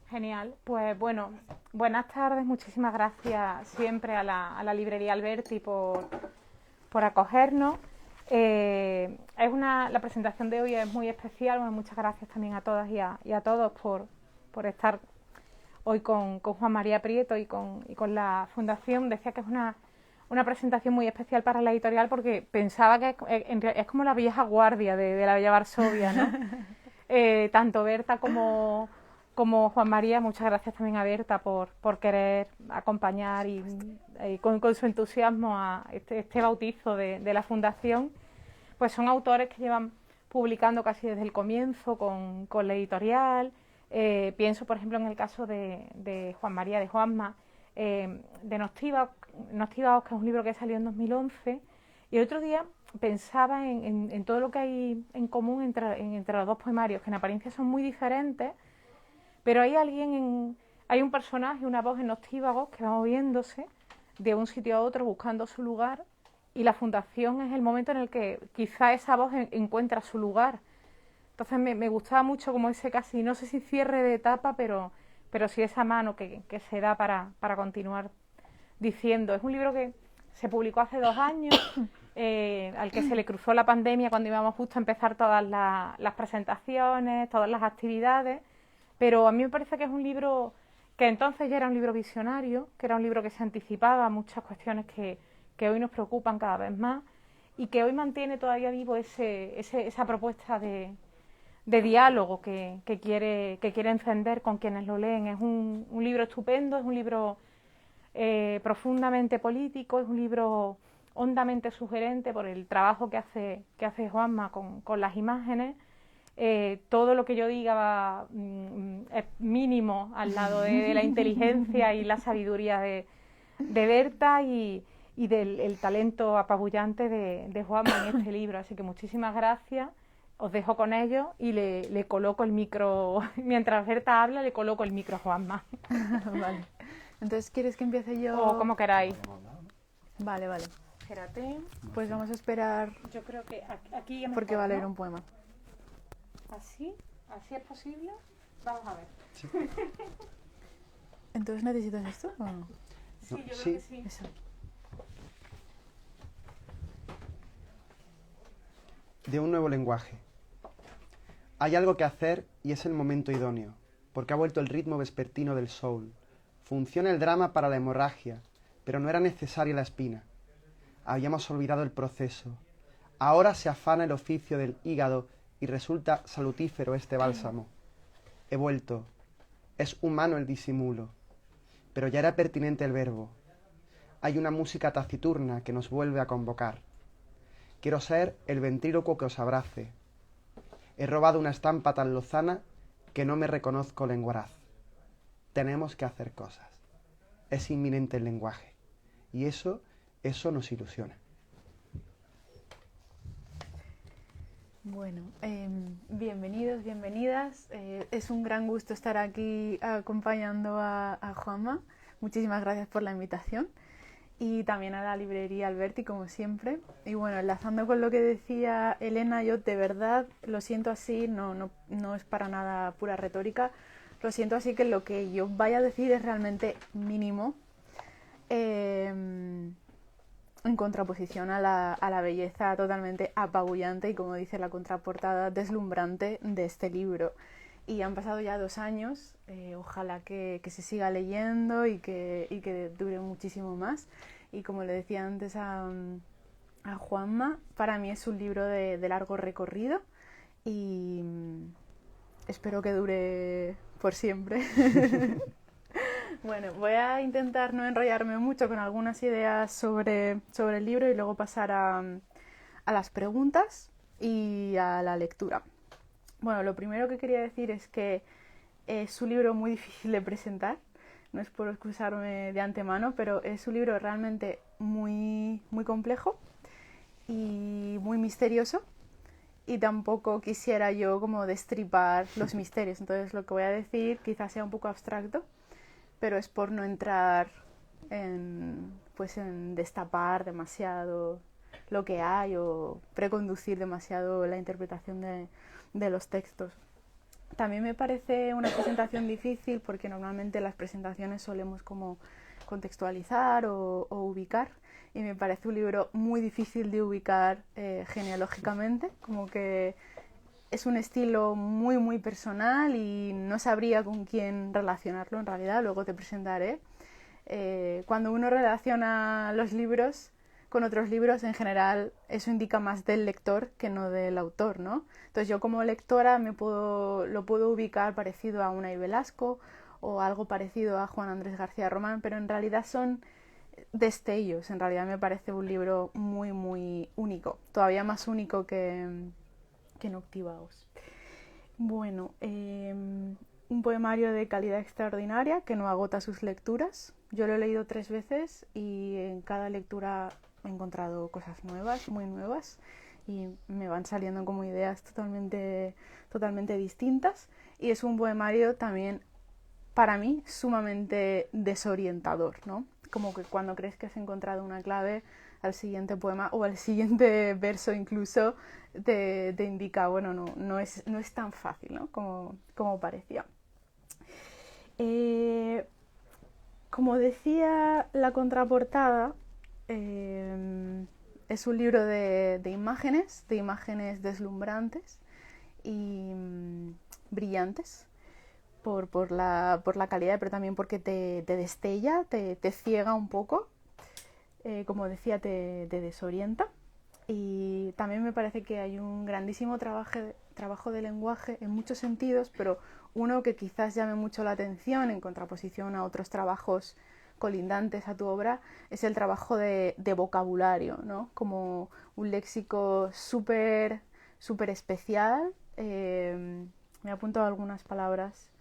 Genial. Pues bueno, buenas tardes. Muchísimas gracias siempre a la librería Alberti por acogernos. La presentación de hoy es muy especial. Bueno, muchas gracias también a todas y a todos por estar hoy con Juan María Prieto y con la Fundación. Decía que es una presentación muy especial para la editorial porque pensaba que es como la vieja guardia de la Bella Varsovia, ¿no? Tanto Berta como Juan María, muchas gracias también a Berta por querer acompañar y con su entusiasmo a este bautizo de la Fundación. Pues son autores que llevan publicando casi desde el comienzo con la editorial. Pienso, por ejemplo, en el caso de Juan María, de Juanma, de Nostívaos, que es un libro que salió en 2011. Y el otro día pensaba en todo lo que hay en común entre los dos poemarios, que en apariencia son muy diferentes, pero hay un personaje, una voz en Nostívagos que va moviéndose de un sitio a otro buscando su lugar, y la Fundación es el momento en el que quizá esa voz encuentra su lugar. Entonces me gustaba mucho como ese casi, no sé si cierre de etapa, pero sí esa mano que se da para continuar diciendo. Es un libro que se publicó hace 2 años, al que se le cruzó la pandemia cuando íbamos justo a empezar todas las presentaciones, todas las actividades, pero a mí me parece que es un libro que entonces ya era un libro visionario, que era un libro que se anticipaba a muchas cuestiones que hoy nos preocupan cada vez más y que hoy mantiene todavía vivo esa propuesta de diálogo que quiere encender con quienes lo leen. Es un libro estupendo, es un libro profundamente político, es un libro hondamente sugerente por el trabajo que hace Juanma con las imágenes. Todo lo que yo diga es mínimo al lado de la inteligencia y la sabiduría de Berta y del el talento apabullante de Juanma en este libro. Así que muchísimas gracias. Os dejo con ellos y le coloco el micro, mientras Berta habla, le coloco el micro a Juanma. Vale. Entonces, ¿quieres que empiece yo? O como queráis. Vale. Espérate. Pues vamos a esperar. Yo creo que aquí ya me porque va a leer un poema. ¿Así es posible? Vamos a ver. Sí. ¿Entonces necesitas esto o no? Sí, yo creo que sí. Eso. De un nuevo lenguaje. Hay algo que hacer y es el momento idóneo, porque ha vuelto el ritmo vespertino del soul. Funciona el drama para la hemorragia, pero no era necesaria la espina. Habíamos olvidado el proceso. Ahora se afana el oficio del hígado y resulta salutífero este bálsamo. He vuelto. Es humano el disimulo. Pero ya era pertinente el verbo. Hay una música taciturna que nos vuelve a convocar. Quiero ser el ventrílocuo que os abrace. He robado una estampa tan lozana que no me reconozco lenguaraz. Tenemos que hacer cosas. Es inminente el lenguaje. Y eso nos ilusiona. Bueno, bienvenidos, bienvenidas. Es un gran gusto estar aquí acompañando a Juanma. Muchísimas gracias por la invitación. Y también a la librería Alberti, como siempre. Y bueno, enlazando con lo que decía Elena, yo de verdad lo siento así, no es para nada pura retórica. Lo siento así que lo que yo vaya a decir es realmente mínimo. En contraposición a la belleza totalmente apabullante y, como dice la contraportada, deslumbrante de este libro. Y han pasado ya 2 años, ojalá que se siga leyendo y que dure muchísimo más. Y como le decía antes a Juanma, para mí es un libro de largo recorrido y espero que dure por siempre. Bueno, voy a intentar no enrollarme mucho con algunas ideas sobre el libro y luego pasar a las preguntas y a la lectura. Bueno, lo primero que quería decir es que es un libro muy difícil de presentar, no es por excusarme de antemano, pero es un libro realmente muy, muy complejo y muy misterioso, y tampoco quisiera yo como destripar los misterios, entonces lo que voy a decir quizás sea un poco abstracto, pero es por no entrar en destapar demasiado lo que hay o preconducir demasiado la interpretación de los textos. También me parece una presentación difícil porque normalmente las presentaciones solemos como contextualizar o ubicar, y me parece un libro muy difícil de ubicar genealógicamente, como que es un estilo muy muy personal y no sabría con quién relacionarlo en realidad, luego te presentaré. Cuando uno relaciona los libros con otros libros, en general eso indica más del lector que no del autor, ¿no? Entonces yo como lectora lo puedo ubicar parecido a Unai Velasco o algo parecido a Juan Andrés García Román, pero en realidad son destellos. En realidad me parece un libro muy muy único, todavía más único que Noctivagus. Bueno, un poemario de calidad extraordinaria que no agota sus lecturas. Yo lo he leído 3 veces y en cada lectura he encontrado cosas nuevas, muy nuevas, y me van saliendo como ideas totalmente distintas. Y es un poemario también, para mí, sumamente desorientador, ¿no? Como que cuando crees que has encontrado una clave, al siguiente poema o al siguiente verso incluso te indica, bueno, no es tan fácil, ¿no? como parecía. Como decía la contraportada, es un libro de imágenes deslumbrantes y brillantes por la calidad, pero también porque te destella, te ciega un poco. Como decía, te desorienta. Y también me parece que hay un grandísimo trabajo de lenguaje en muchos sentidos, pero uno que quizás llame mucho la atención en contraposición a otros trabajos colindantes a tu obra es el trabajo de vocabulario, ¿no? Como un léxico súper especial. Me he apuntado algunas palabras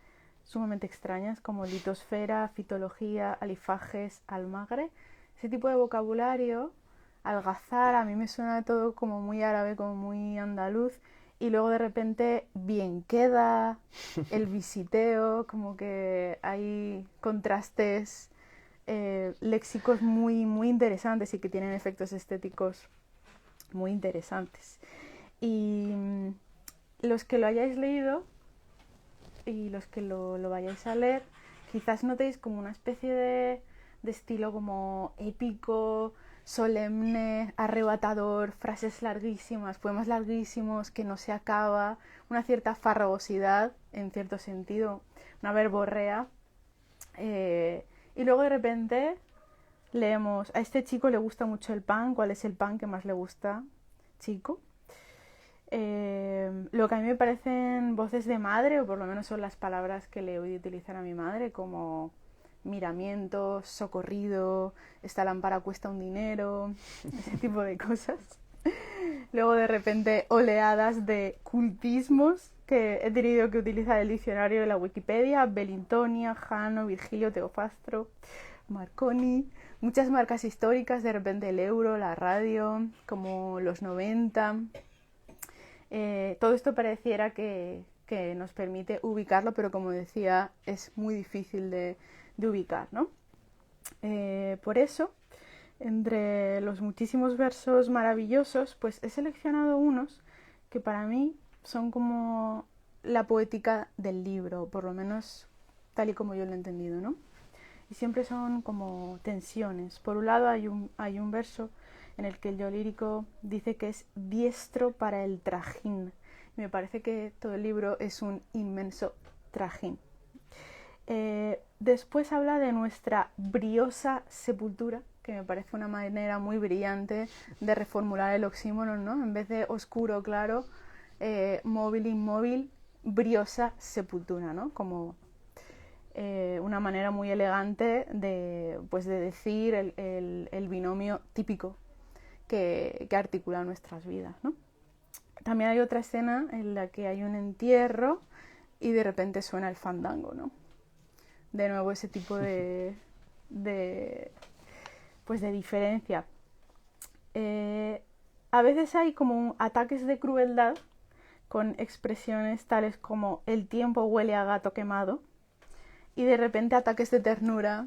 sumamente extrañas como litosfera, fitología, alifajes, almagre. Ese tipo de vocabulario, algazar, a mí me suena todo como muy árabe, como muy andaluz, y luego de repente bien queda, el visiteo, como que hay contrastes léxicos muy interesantes y que tienen efectos estéticos muy interesantes. Y los que lo hayáis leído y los que lo vayáis a leer, quizás notéis como una especie de estilo como épico, solemne, arrebatador, frases larguísimas, poemas larguísimos que no se acaba, una cierta farragosidad en cierto sentido, una verborrea. Y luego de repente leemos, a este chico le gusta mucho el pan, ¿cuál es el pan que más le gusta, chico? Lo que a mí me parecen voces de madre, o por lo menos son las palabras que le oí utilizar a mi madre, como miramiento, socorrido, esta lámpara cuesta un dinero, ese tipo de cosas. Luego de repente oleadas de cultismos que he tenido que utilizar el diccionario de la Wikipedia, Belintonia, Jano, Virgilio, Teofastro, Marconi, muchas marcas históricas, de repente el euro, la radio, como los 90. Todo esto pareciera que nos permite ubicarlo, pero como decía, es muy difícil de ubicar, ¿no? Por eso, entre los muchísimos versos maravillosos, pues he seleccionado unos que para mí son como la poética del libro, por lo menos tal y como yo lo he entendido, ¿no? Y siempre son como tensiones. Por un lado hay un verso en el que el yo lírico dice que es diestro para el trajín. Y me parece que todo el libro es un inmenso trajín. Después habla de nuestra briosa sepultura, que me parece una manera muy brillante de reformular el oxímoron, ¿no? En vez de oscuro, claro, móvil, inmóvil, briosa sepultura, ¿no? Como una manera muy elegante de decir el binomio típico que articula nuestras vidas, ¿no? También hay otra escena en la que hay un entierro y de repente suena el fandango, ¿no? De nuevo ese tipo de diferencia. A veces hay como ataques de crueldad con expresiones tales como el tiempo huele a gato quemado, y de repente ataques de ternura,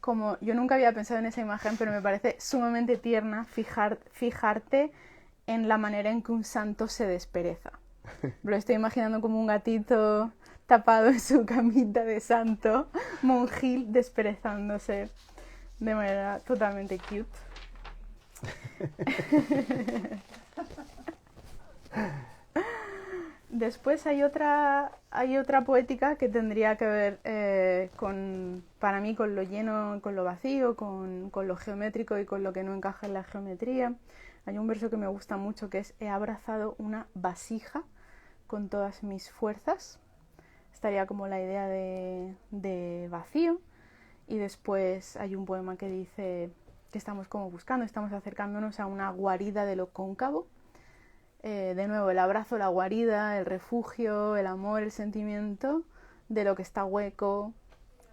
como yo nunca había pensado en esa imagen, pero me parece sumamente tierna fijarte en la manera en que un santo se despereza. Lo estoy imaginando como un gatito tapado en su camita de santo, monjil, desperezándose de manera totalmente cute. Después hay otra poética que tendría que ver para mí con lo lleno, con lo vacío, con lo geométrico y con lo que no encaja en la geometría. Hay un verso que me gusta mucho que es: he abrazado una vasija con todas mis fuerzas. Estaría como la idea de vacío. Y después hay un poema que dice que estamos como buscando, estamos acercándonos a una guarida de lo cóncavo. De nuevo, el abrazo, la guarida, el refugio, el amor, el sentimiento de lo que está hueco,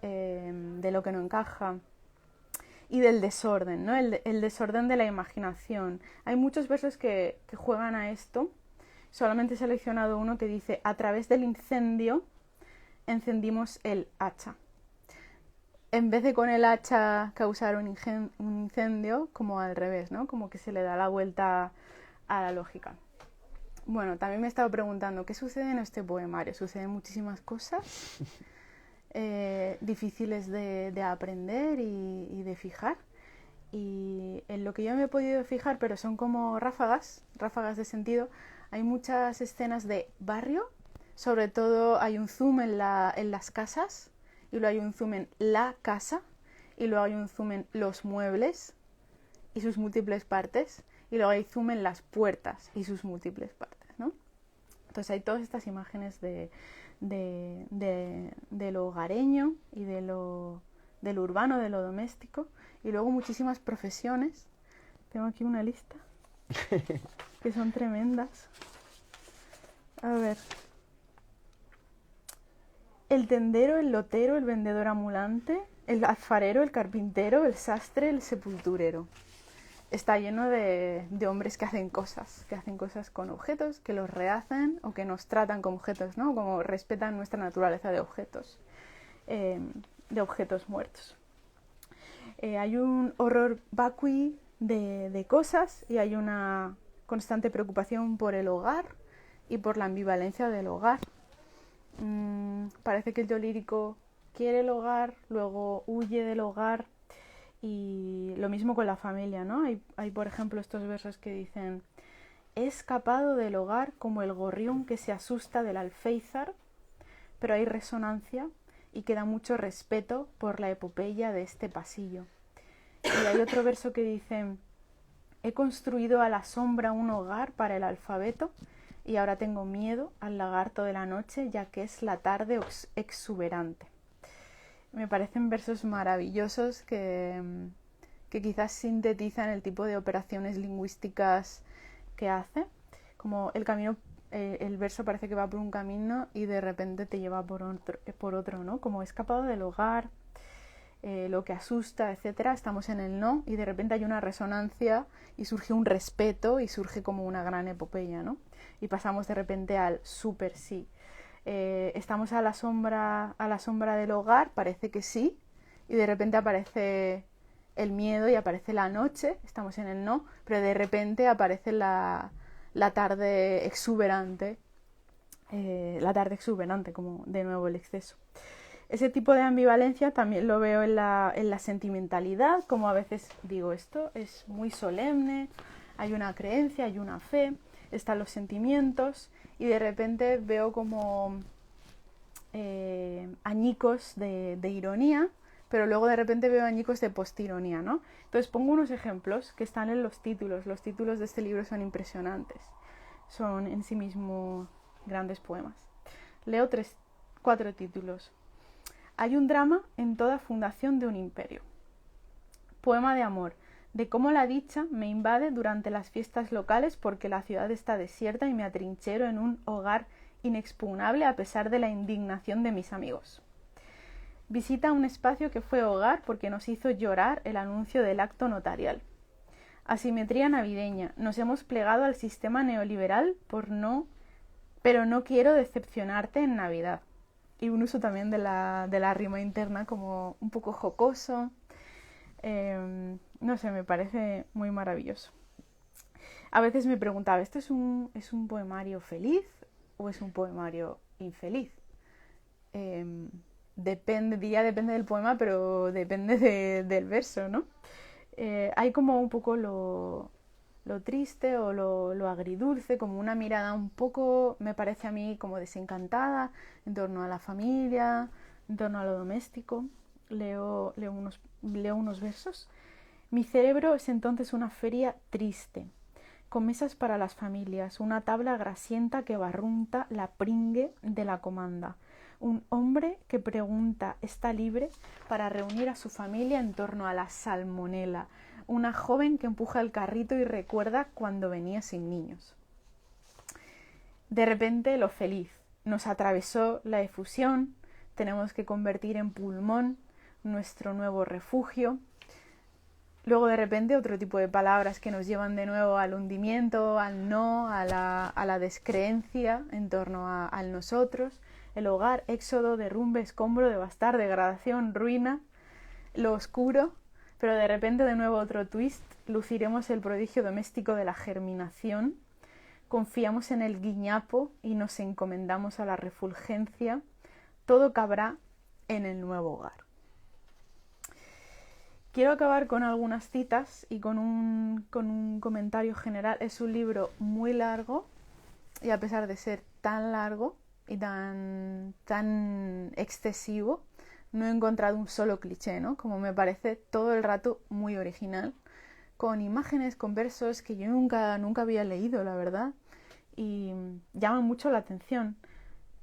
de lo que no encaja. Y del desorden, ¿no? El desorden de la imaginación. Hay muchos versos que juegan a esto. Solamente he seleccionado uno que dice: a través del incendio encendimos el hacha. En vez de con el hacha causar un incendio, como al revés, ¿no? Como que se le da la vuelta a la lógica. Bueno, también me he estado preguntando qué sucede en este poemario. Suceden muchísimas cosas difíciles de aprender y de fijar. Y en lo que yo me he podido fijar, pero son como ráfagas de sentido, hay muchas escenas de barrio. Sobre todo hay un zoom en las casas, y luego hay un zoom en la casa, y luego hay un zoom en los muebles y sus múltiples partes, y luego hay zoom en las puertas y sus múltiples partes, ¿no? Entonces hay todas estas imágenes de lo hogareño y de lo urbano, de lo doméstico, y luego muchísimas profesiones. Tengo aquí una lista que son tremendas. A ver: el tendero, el lotero, el vendedor ambulante, el alfarero, el carpintero, el sastre, el sepulturero. Está lleno de hombres que hacen cosas con objetos, que los rehacen o que nos tratan como objetos, ¿no? Como respetan nuestra naturaleza de objetos muertos. Hay un horror vacui de cosas, y hay una constante preocupación por el hogar y por la ambivalencia del hogar. Parece que el yo lírico quiere el hogar, luego huye del hogar. Y lo mismo con la familia, ¿no? Hay, por ejemplo, estos versos que dicen: he escapado del hogar como el gorrión que se asusta del alféizar, pero hay resonancia y queda mucho respeto por la epopeya de este pasillo. Y hay otro verso que dice: he construido a la sombra un hogar para el alfabeto, y ahora tengo miedo al lagarto de la noche, ya que es la tarde exuberante. Me parecen versos maravillosos que quizás sintetizan el tipo de operaciones lingüísticas que hace. Como el verso parece que va por un camino y de repente te lleva por otro, ¿no? Como he escapado del hogar, lo que asusta, etcétera. Estamos en el no y de repente hay una resonancia y surge un respeto y surge como una gran epopeya, ¿no? Y pasamos de repente al súper sí. Estamos a la sombra del hogar, parece que sí, y de repente aparece el miedo y aparece la noche, estamos en el no, pero de repente aparece la tarde exuberante, como de nuevo el exceso. Ese tipo de ambivalencia también lo veo en la sentimentalidad, como a veces digo, esto es muy solemne, hay una creencia, hay una fe, están los sentimientos, y de repente veo como añicos de ironía, pero luego de repente veo añicos de postironía, ¿no? Entonces pongo unos ejemplos que están en los títulos. Los títulos de este libro son impresionantes. Son en sí mismo grandes poemas. Leo 4 títulos. Hay un drama en toda fundación de un imperio. Poema de amor, de cómo la dicha me invade durante las fiestas locales porque la ciudad está desierta y me atrinchero en un hogar inexpugnable a pesar de la indignación de mis amigos. Visita un espacio que fue hogar porque nos hizo llorar el anuncio del acto notarial. Asimetría navideña. Nos hemos plegado al sistema neoliberal pero no quiero decepcionarte en Navidad. Y un uso también de la rima interna como un poco jocoso. No sé, me parece muy maravilloso. A veces me preguntaba, ¿esto es un poemario feliz o es un poemario infeliz. Depende del poema, pero depende del verso, ¿no? Hay como un poco lo triste o lo agridulce, como una mirada un poco, me parece a mí, como desencantada en torno a la familia, en torno a lo doméstico. Leo unos versos. Mi cerebro es entonces una feria triste, con mesas para las familias, una tabla grasienta que barrunta la pringue de la comanda, un hombre que pregunta ¿está libre? Para reunir a su familia en torno a la salmonela, una joven que empuja el carrito y recuerda cuando venía sin niños. De repente lo feliz nos atravesó la efusión, tenemos que convertir en pulmón nuestro nuevo refugio. Luego de repente otro tipo de palabras que nos llevan de nuevo al hundimiento, al no, a la descreencia en torno al nosotros, el hogar, éxodo, derrumbe, escombro, devastar, degradación, ruina, lo oscuro, pero de repente de nuevo otro twist, luciremos el prodigio doméstico de la germinación, confiamos en el guiñapo y nos encomendamos a la refulgencia, todo cabrá en el nuevo hogar. Quiero acabar con algunas citas y con un comentario general. Es un libro muy largo y a pesar de ser tan largo y tan excesivo, no he encontrado un solo cliché, ¿no? Como me parece todo el rato muy original, con imágenes, con versos que yo nunca había leído, la verdad, y llaman mucho la atención.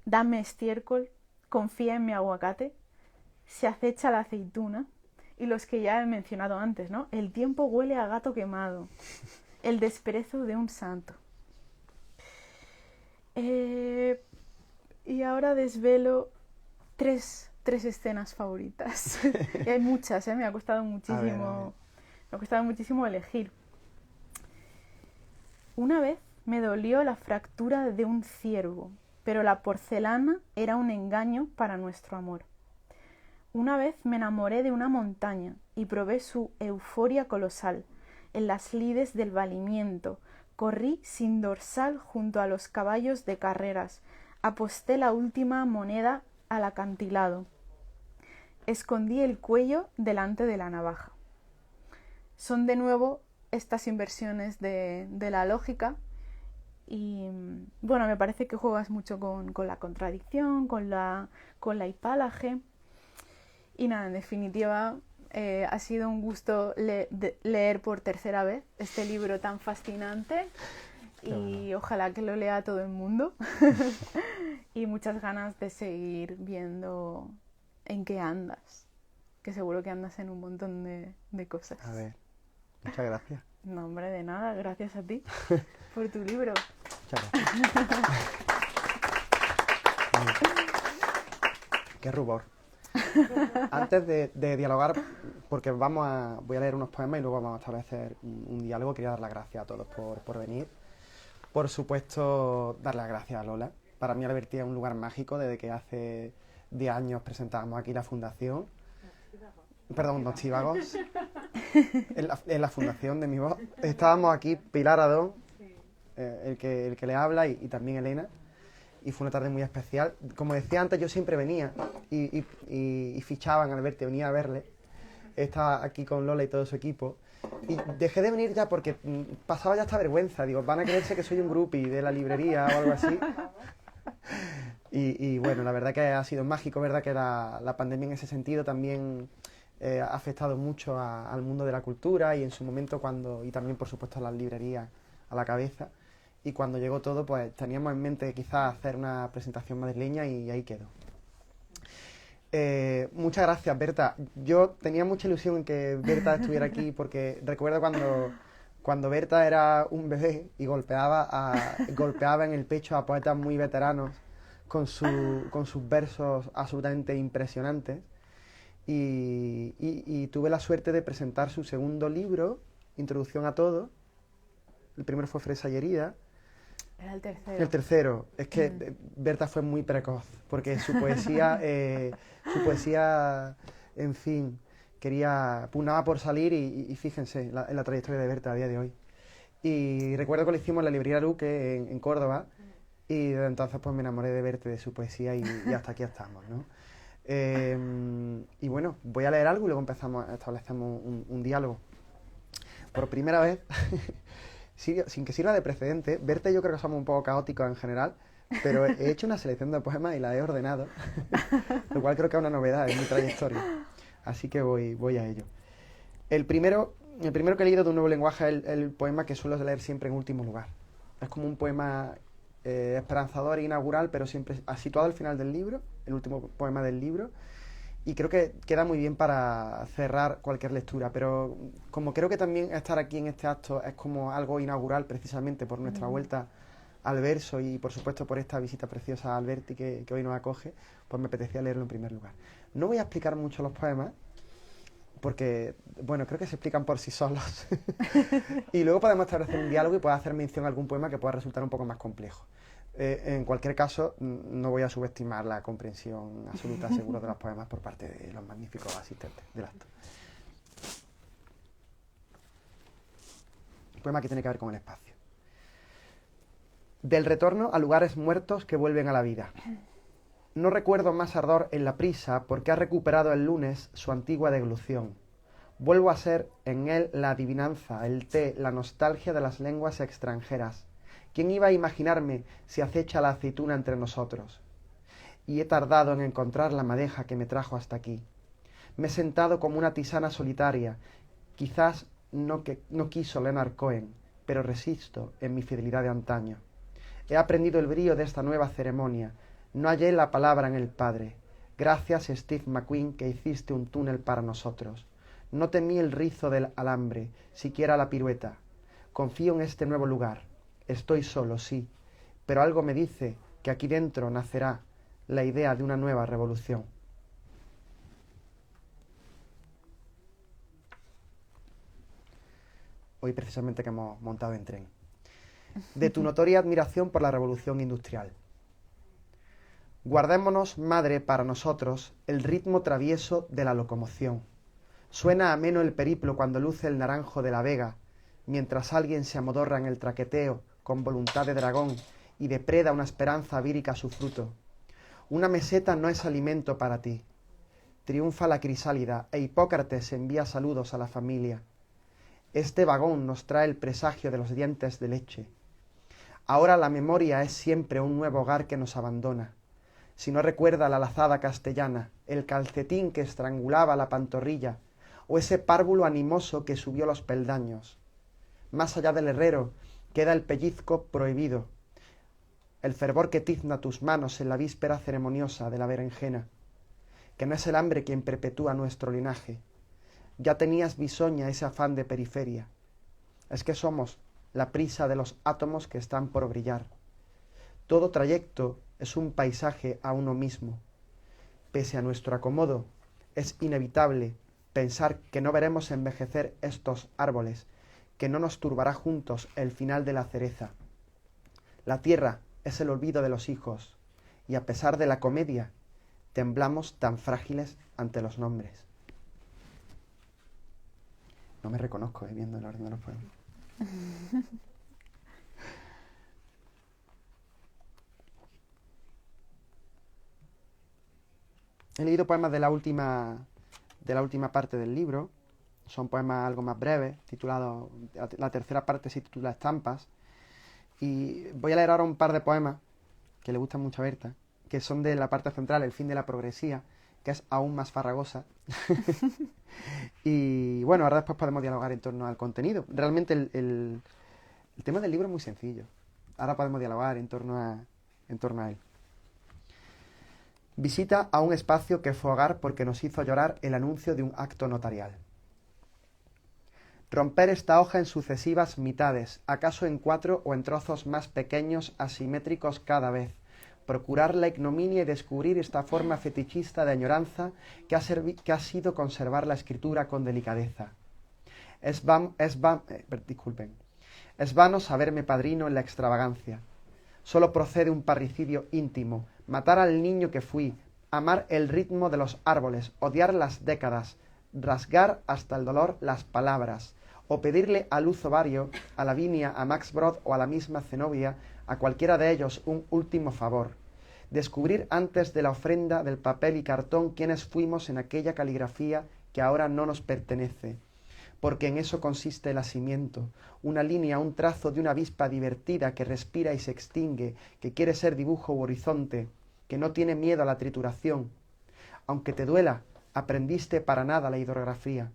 Dame estiércol, confía en mi aguacate, se acecha la aceituna, y los que ya he mencionado antes, ¿no? El tiempo huele a gato quemado, el desprecio de un santo. Y ahora desvelo tres escenas favoritas. Y hay muchas, me ha costado muchísimo, a ver. me ha costado muchísimo elegir. Una vez me dolió la fractura de un ciervo, pero la porcelana era un engaño para nuestro amor. Una vez me enamoré de una montaña y probé su euforia colosal. En las lides del valimiento corrí sin dorsal junto a los caballos de carreras. Aposté la última moneda al acantilado. Escondí el cuello delante de la navaja. Son de nuevo estas inversiones de la lógica y bueno, me parece que juegas mucho con la contradicción, con la hipálaje. Y nada, en definitiva, ha sido un gusto leer por tercera vez este libro tan fascinante y ojalá que lo lea todo el mundo. Y muchas ganas de seguir viendo en qué andas, que seguro que andas en un montón de cosas. A ver, muchas gracias. No, hombre, de nada, gracias a ti por tu libro. Muchas gracias. Qué rubor. Antes de dialogar, porque voy a leer unos poemas y luego vamos a establecer un diálogo, quería dar las gracias a todos por venir. Por supuesto, dar las gracias a Lola. Para mí Albertía es un lugar mágico desde que hace 10 años presentábamos aquí la fundación. Perdón, Los Chivagos. En la fundación de mi voz. Estábamos aquí Pilar Adón, el que le habla, y también Elena. Y fue una tarde muy especial. Como decía antes, yo siempre venía y fichaban al verte, venía a verle. Estaba aquí con Lola y todo su equipo. Y dejé de venir ya porque pasaba ya esta vergüenza. Digo, van a creerse que soy un groupie de la librería o algo así. Y bueno, la verdad que ha sido mágico, verdad que la pandemia en ese sentido también ha afectado mucho al mundo de la cultura y en su momento y también por supuesto a las librerías a la cabeza. Y cuando llegó todo, pues teníamos en mente quizás hacer una presentación madrileña y ahí quedó. Muchas gracias, Berta. Yo tenía mucha ilusión en que Berta estuviera aquí porque recuerdo cuando Berta era un bebé y golpeaba en el pecho a poetas muy veteranos con sus versos absolutamente impresionantes. Y tuve la suerte de presentar su segundo libro, Introducción a todo. El primero fue Fresa y herida. Era el tercero. El tercero. Es que Berta fue muy precoz, porque su poesía, en fin, pugnaba por salir y fíjense en la trayectoria de Berta a día de hoy. Y recuerdo que lo hicimos en la librería Luque, en Córdoba, Y desde entonces pues me enamoré de Verte, de su poesía y hasta aquí estamos, ¿no? Y bueno, voy a leer algo y luego establecemos un diálogo. Por primera vez, sin que sirva de precedente, Verte yo creo que somos un poco caóticos en general, pero he hecho una selección de poemas y la he ordenado, lo cual creo que es una novedad en mi trayectoria. Así que voy a ello. El primero que he leído de Un nuevo lenguaje es el poema que suelo leer siempre en último lugar. Es como un poema esperanzador e inaugural, pero siempre situado al final del libro, el último poema del libro, y creo que queda muy bien para cerrar cualquier lectura, pero como creo que también estar aquí en este acto es como algo inaugural precisamente por nuestra vuelta al verso y por supuesto por esta visita preciosa a Alberti que hoy nos acoge, pues me apetecía leerlo en primer lugar. No voy a explicar mucho los poemas, porque, bueno, creo que se explican por sí solos. Y luego podemos establecer un diálogo y puedo hacer mención a algún poema que pueda resultar un poco más complejo. En cualquier caso, no voy a subestimar la comprensión absoluta, seguro, de los poemas por parte de los magníficos asistentes del acto. Un poema que tiene que ver con el espacio. Del retorno a lugares muertos que vuelven a la vida. No recuerdo más ardor en la prisa porque ha recuperado el lunes su antigua deglución. Vuelvo a ser en él la adivinanza, el té, la nostalgia de las lenguas extranjeras. ¿Quién iba a imaginarme si acecha la aceituna entre nosotros? Y he tardado en encontrar la madeja que me trajo hasta aquí. Me he sentado como una tisana solitaria. Quizás no quiso Leonard Cohen, pero resisto en mi fidelidad de antaño. He aprendido el brío de esta nueva ceremonia. No hallé la palabra en el Padre. Gracias, Steve McQueen, que hiciste un túnel para nosotros. No temí el rizo del alambre, siquiera la pirueta. Confío en este nuevo lugar. Estoy solo, sí, pero algo me dice que aquí dentro nacerá la idea de una nueva revolución. Hoy precisamente que hemos montado en tren. De tu notoria admiración por la revolución industrial. Guardémonos, madre, para nosotros el ritmo travieso de la locomoción. Suena ameno el periplo cuando luce el naranjo de la vega, mientras alguien se amodorra en el traqueteo con voluntad de dragón y depreda una esperanza vírica a su fruto. Una meseta no es alimento para ti. Triunfa la crisálida e Hipócrates envía saludos a la familia. Este vagón nos trae el presagio de los dientes de leche. Ahora la memoria es siempre un nuevo hogar que nos abandona. Si no recuerda la lazada castellana, el calcetín que estrangulaba la pantorrilla, o ese párvulo animoso que subió los peldaños. Más allá del herrero queda el pellizco prohibido, el fervor que tizna tus manos en la víspera ceremoniosa de la berenjena, que no es el hambre quien perpetúa nuestro linaje. Ya tenías bisoña ese afán de periferia. Es que somos la prisa de los átomos que están por brillar. Todo trayecto es un paisaje a uno mismo. Pese a nuestro acomodo, es inevitable pensar que no veremos envejecer estos árboles, que no nos turbará juntos el final de la cereza. La tierra es el olvido de los hijos, y a pesar de la comedia, temblamos tan frágiles ante los nombres. No me reconozco viendo el orden de los poemas. He leído poemas de la última parte del libro. Son poemas algo más breves, titulados, la tercera parte se titula Estampas. Y voy a leer ahora un par de poemas que le gustan mucho a Berta, que son de la parte central, El fin de la progresía, que es aún más farragosa. Y bueno, ahora después podemos dialogar en torno al contenido. Realmente el tema del libro es muy sencillo. Ahora podemos dialogar en torno a él. Visita a un espacio que fue hogar porque nos hizo llorar el anuncio de un acto notarial. Romper esta hoja en sucesivas mitades, acaso en 4 o en trozos más pequeños, asimétricos cada vez. Procurar la ignominia y descubrir esta forma fetichista de añoranza que ha sido conservar la escritura con delicadeza. Es vano saberme padrino en la extravagancia. Solo procede un parricidio íntimo, matar al niño que fui, amar el ritmo de los árboles, odiar las décadas, rasgar hasta el dolor las palabras, o pedirle a Luz Ovario, a Lavinia, a Max Brod o a la misma Zenobia a cualquiera de ellos un último favor. Descubrir antes de la ofrenda del papel y cartón quiénes fuimos en aquella caligrafía que ahora no nos pertenece, porque en eso consiste el asimiento, una línea, un trazo de una avispa divertida que respira y se extingue, que quiere ser dibujo u horizonte, que no tiene miedo a la trituración. Aunque te duela, aprendiste para nada la hidrografía.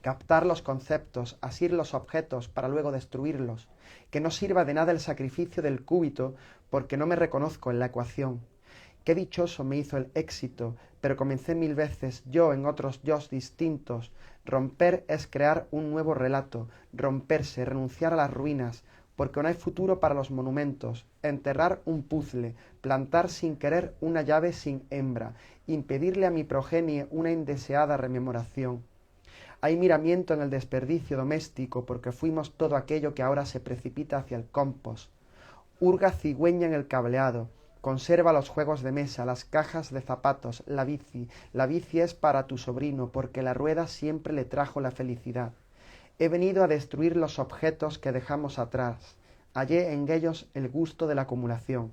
Captar los conceptos, asir los objetos para luego destruirlos, que no sirva de nada el sacrificio del cúbito porque no me reconozco en la ecuación. Qué dichoso me hizo el éxito, pero comencé 1000 veces yo en otros yos distintos. Romper es crear un nuevo relato, romperse, renunciar a las ruinas, porque no hay futuro para los monumentos, enterrar un puzzle, plantar sin querer una llave sin hembra, impedirle a mi progenie una indeseada rememoración. Hay miramiento en el desperdicio doméstico, porque fuimos todo aquello que ahora se precipita hacia el compost. Hurga cigüeña en el cableado, conserva los juegos de mesa, las cajas de zapatos, la bici. La bici es para tu sobrino, porque la rueda siempre le trajo la felicidad. He venido a destruir los objetos que dejamos atrás. Hallé en ellos el gusto de la acumulación.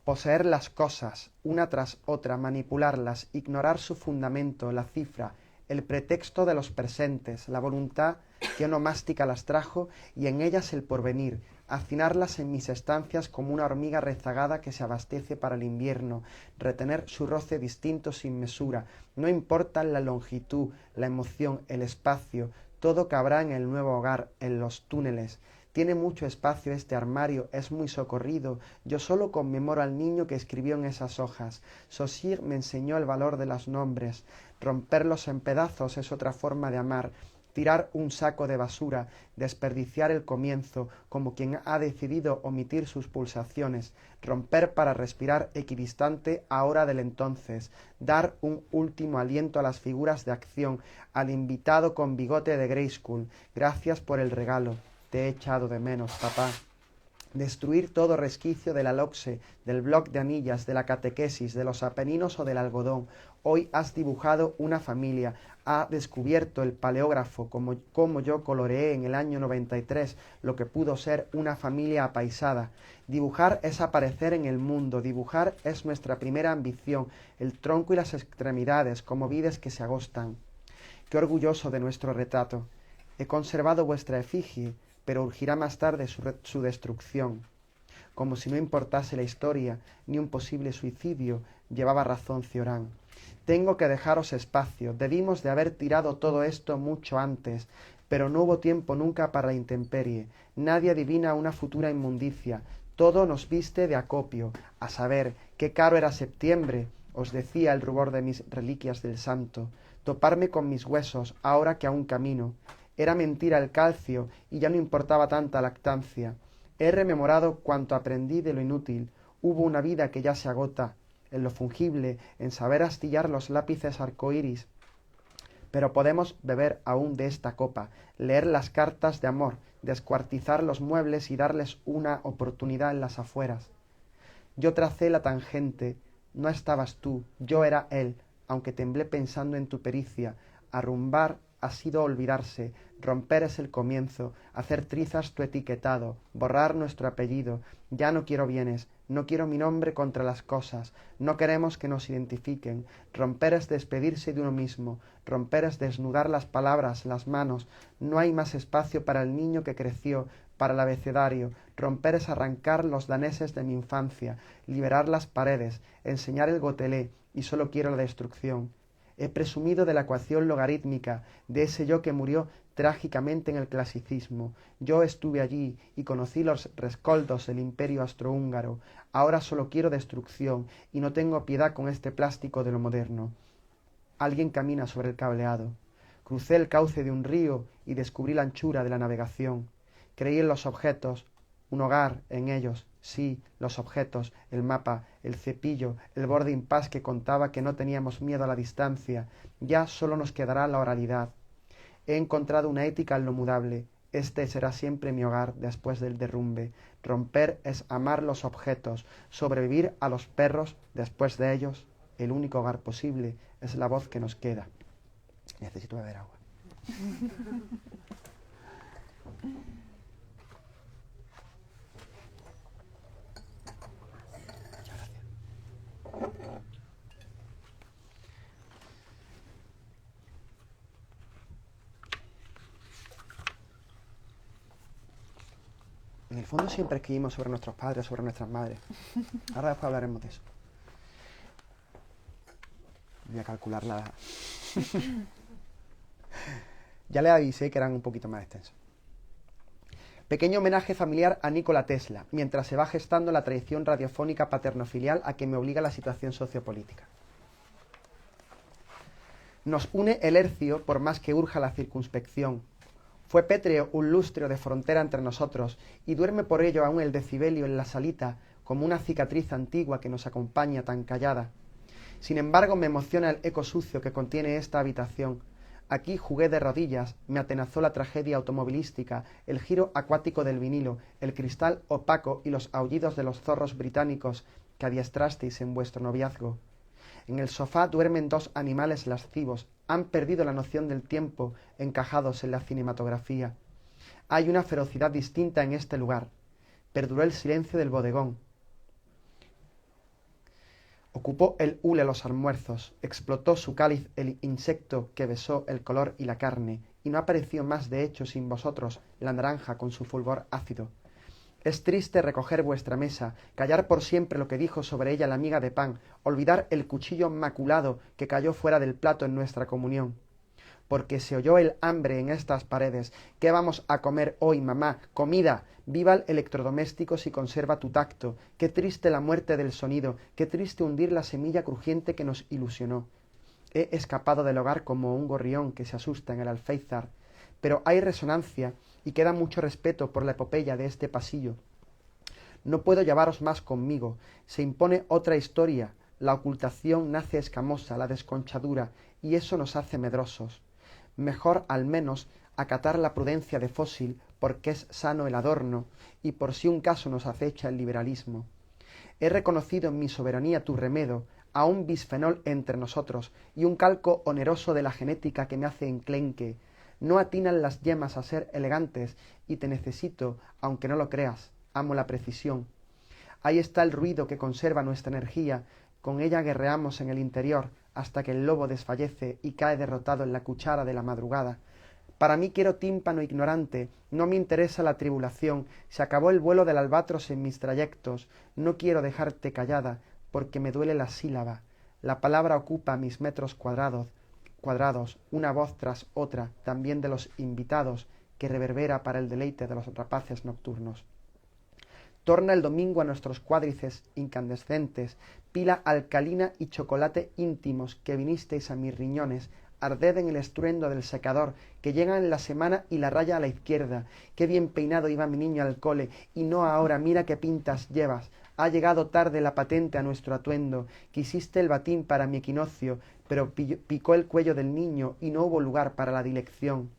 Poseer las cosas, una tras otra, manipularlas, ignorar su fundamento, la cifra, el pretexto de los presentes, la voluntad que onomástica las trajo y en ellas el porvenir, hacinarlas en mis estancias como una hormiga rezagada que se abastece para el invierno, retener su roce distinto sin mesura, no importan la longitud, la emoción, el espacio, todo cabrá en el nuevo hogar, en los túneles. Tiene mucho espacio este armario, es muy socorrido. Yo solo conmemoro al niño que escribió en esas hojas. Saussure me enseñó el valor de los nombres. Romperlos en pedazos es otra forma de amar. Tirar un saco de basura, desperdiciar el comienzo, como quien ha decidido omitir sus pulsaciones, romper para respirar equidistante ahora del entonces, dar un último aliento a las figuras de acción, al invitado con bigote de Grayskull. Gracias por el regalo. Te he echado de menos, papá. Destruir todo resquicio de la loxe, del bloc de anillas, de la catequesis, de los apeninos o del algodón. Hoy has dibujado una familia, ha descubierto el paleógrafo como yo coloreé en el año 93 lo que pudo ser una familia apaisada. Dibujar es aparecer en el mundo, dibujar es nuestra primera ambición, el tronco y las extremidades como vides que se agostan. Qué orgulloso de nuestro retrato. He conservado vuestra efigie, pero urgirá más tarde su destrucción. Como si no importase la historia, ni un posible suicidio, llevaba razón Cioran. Tengo que dejaros espacio, debimos de haber tirado todo esto mucho antes, pero no hubo tiempo nunca para la intemperie. Nadie adivina una futura inmundicia, todo nos viste de acopio, a saber, qué caro era septiembre, os decía el rubor de mis reliquias del santo, toparme con mis huesos, ahora que aún camino. Era mentira el calcio y ya no importaba tanta lactancia. He rememorado cuanto aprendí de lo inútil. Hubo una vida que ya se agota, en lo fungible, en saber astillar los lápices arcoíris. Pero podemos beber aún de esta copa, leer las cartas de amor, descuartizar los muebles y darles una oportunidad en las afueras. Yo tracé la tangente, no estabas tú, yo era él, aunque temblé pensando en tu pericia. Arrumbar ha sido olvidarse, romper es el comienzo, hacer trizas tu etiquetado, borrar nuestro apellido. Ya no quiero bienes, no quiero mi nombre contra las cosas, no queremos que nos identifiquen. Romper es despedirse de uno mismo, romper es desnudar las palabras, las manos. No hay más espacio para el niño que creció, para el abecedario. Romper es arrancar los daneses de mi infancia, liberar las paredes, enseñar el gotelé, y solo quiero la destrucción. He presumido de la ecuación logarítmica, de ese yo que murió trágicamente en el clasicismo. Yo estuve allí y conocí los rescoldos del imperio austrohúngaro. Ahora solo quiero destrucción y no tengo piedad con este plástico de lo moderno. Alguien camina sobre el cableado. Crucé el cauce de un río y descubrí la anchura de la navegación. Creí en los objetos, un hogar en ellos, sí, los objetos, el mapa, el cepillo, el borde impas que contaba que no teníamos miedo a la distancia. Ya solo nos quedará la oralidad. He encontrado una ética en lo mudable. Este será siempre mi hogar después del derrumbe. Romper es amar los objetos, sobrevivir a los perros después de ellos. El único hogar posible es la voz que nos queda. Necesito beber agua. En el fondo siempre escribimos sobre nuestros padres, sobre nuestras madres. Ahora después hablaremos de eso. Voy a calcularla. Ya le avisé que eran un poquito más extensos. Pequeño homenaje familiar a Nikola Tesla, mientras se va gestando la tradición radiofónica paternofilial a que me obliga la situación sociopolítica. Nos une el hercio por más que urja la circunspección. Fue pétreo un lustro de frontera entre nosotros, y duerme por ello aún el decibelio en la salita, como una cicatriz antigua que nos acompaña tan callada. Sin embargo, me emociona el eco sucio que contiene esta habitación. Aquí jugué de rodillas, me atenazó la tragedia automovilística, el giro acuático del vinilo, el cristal opaco y los aullidos de los zorros británicos que adiestrasteis en vuestro noviazgo. En el sofá duermen dos animales lascivos, han perdido la noción del tiempo, encajados en la cinematografía. Hay una ferocidad distinta en este lugar. Perduró el silencio del bodegón. Ocupó el hule los almuerzos, explotó su cáliz el insecto que besó el color y la carne, y no apareció más de hecho sin vosotros la naranja con su fulgor ácido. Es triste recoger vuestra mesa, callar por siempre lo que dijo sobre ella la miga de pan, olvidar el cuchillo maculado que cayó fuera del plato en nuestra comunión. Porque se oyó el hambre en estas paredes. ¿Qué vamos a comer hoy, mamá? ¡Comida! Viva el electrodoméstico si conserva tu tacto. Qué triste la muerte del sonido, qué triste hundir la semilla crujiente que nos ilusionó. He escapado del hogar como un gorrión que se asusta en el alféizar. Pero hay resonancia y queda mucho respeto por la epopeya de este pasillo. No puedo llevaros más conmigo. Se impone otra historia. La ocultación nace escamosa, la desconchadura, y eso nos hace medrosos. Mejor, al menos, acatar la prudencia de fósil, porque es sano el adorno, y por si un caso nos acecha el liberalismo. He reconocido en mi soberanía tu remedo, a un bisfenol entre nosotros, y un calco oneroso de la genética que me hace enclenque. No atinan las yemas a ser elegantes, y te necesito, aunque no lo creas, amo la precisión. Ahí está el ruido que conserva nuestra energía, con ella guerreamos en el interior, hasta que el lobo desfallece y cae derrotado en la cuchara de la madrugada. Para mí quiero tímpano ignorante, no me interesa la tribulación, se acabó el vuelo del albatros en mis trayectos, no quiero dejarte callada, porque me duele la sílaba. La palabra ocupa mis metros cuadrados, una voz tras otra, también de los invitados, que reverbera para el deleite de los rapaces nocturnos. Torna el domingo a nuestros cuádrices incandescentes, pila alcalina y chocolate íntimos que vinisteis a mis riñones, arded en el estruendo del secador, que llega en la semana y la raya a la izquierda. Qué bien peinado iba mi niño al cole, y no ahora, mira qué pintas llevas. Ha llegado tarde la patente a nuestro atuendo. Quisiste el batín para mi equinoccio, pero picó el cuello del niño y no hubo lugar para la dilección.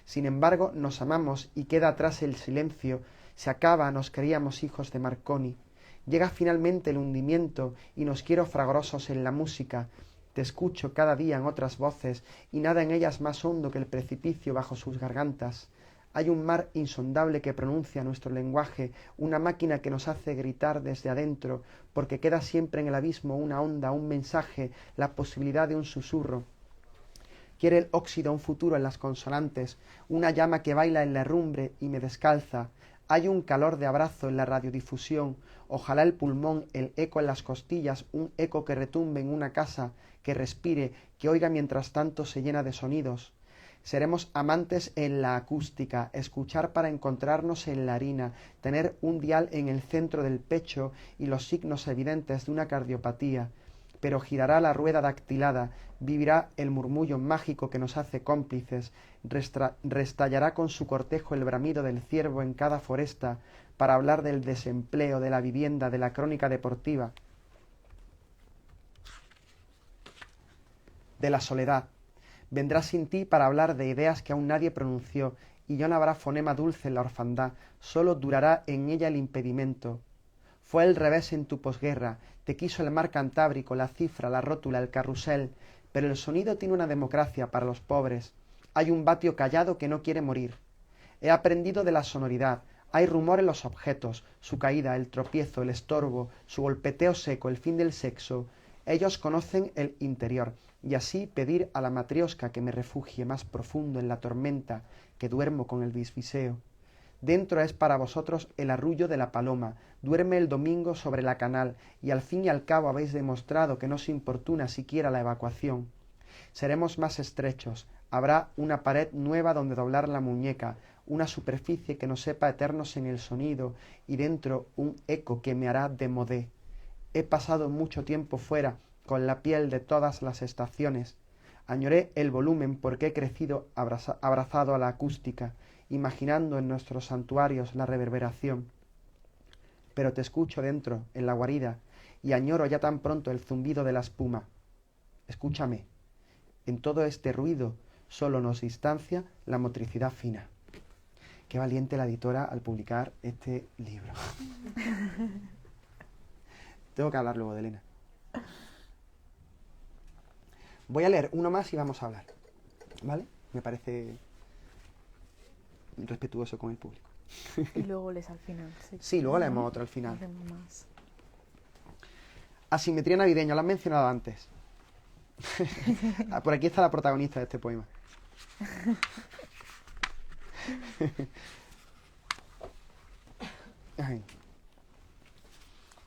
Sin embargo, nos amamos y queda atrás el silencio. Se acaba, nos creíamos hijos de Marconi. Llega finalmente el hundimiento y nos quiero fragorosos en la música. Te escucho cada día en otras voces y nada en ellas más hondo que el precipicio bajo sus gargantas. Hay un mar insondable que pronuncia nuestro lenguaje, una máquina que nos hace gritar desde adentro, porque queda siempre en el abismo una onda, un mensaje, la posibilidad de un susurro. Quiere el óxido un futuro en las consonantes, una llama que baila en la herrumbre y me descalza. Hay un calor de abrazo en la radiodifusión, ojalá el pulmón, el eco en las costillas, un eco que retumbe en una casa, que respire, que oiga mientras tanto se llena de sonidos. Seremos amantes en la acústica, escuchar para encontrarnos en la harina, tener un dial en el centro del pecho y los signos evidentes de una cardiopatía. Pero girará la rueda dactilada, vivirá el murmullo mágico que nos hace cómplices, restallará con su cortejo el bramido del ciervo en cada foresta, para hablar del desempleo, de la vivienda, de la crónica deportiva, de la soledad. Vendrá sin ti para hablar de ideas que aún nadie pronunció, y ya no habrá fonema dulce en la orfandad, sólo durará en ella el impedimento. Fue el revés en tu posguerra, te quiso el mar Cantábrico, la cifra, la rótula, el carrusel, pero el sonido tiene una democracia para los pobres. Hay un vatio callado que no quiere morir. He aprendido de la sonoridad. Hay rumor en los objetos, su caída, el tropiezo, el estorbo, su golpeteo seco, el fin del sexo. Ellos conocen el interior, y así pedir a la matrioska que me refugie más profundo en la tormenta, que duermo con el bisbiseo. Dentro es para vosotros el arrullo de la paloma, duerme el domingo sobre la canal, y al fin y al cabo habéis demostrado que no os importuna siquiera la evacuación. Seremos más estrechos, habrá una pared nueva donde doblar la muñeca, una superficie que nos sepa eternos en el sonido, y dentro un eco que me hará de modé. He pasado mucho tiempo fuera, con la piel de todas las estaciones. Añoré el volumen porque he crecido abrazado a la acústica, imaginando en nuestros santuarios la reverberación. Pero te escucho dentro, en la guarida, y añoro ya tan pronto el zumbido de la espuma. Escúchame. En todo este ruido solo nos distancia la motricidad fina. Qué valiente la editora al publicar este libro. Tengo que hablar luego de Elena. Voy a leer uno más y vamos a hablar. ¿Vale? Me parece respetuoso con el público. Y luego lees al final. Sí, sí, luego leemos otro al final. Más. Asimetría navideña, lo has mencionado antes. Por aquí está la protagonista de este poema. Ay.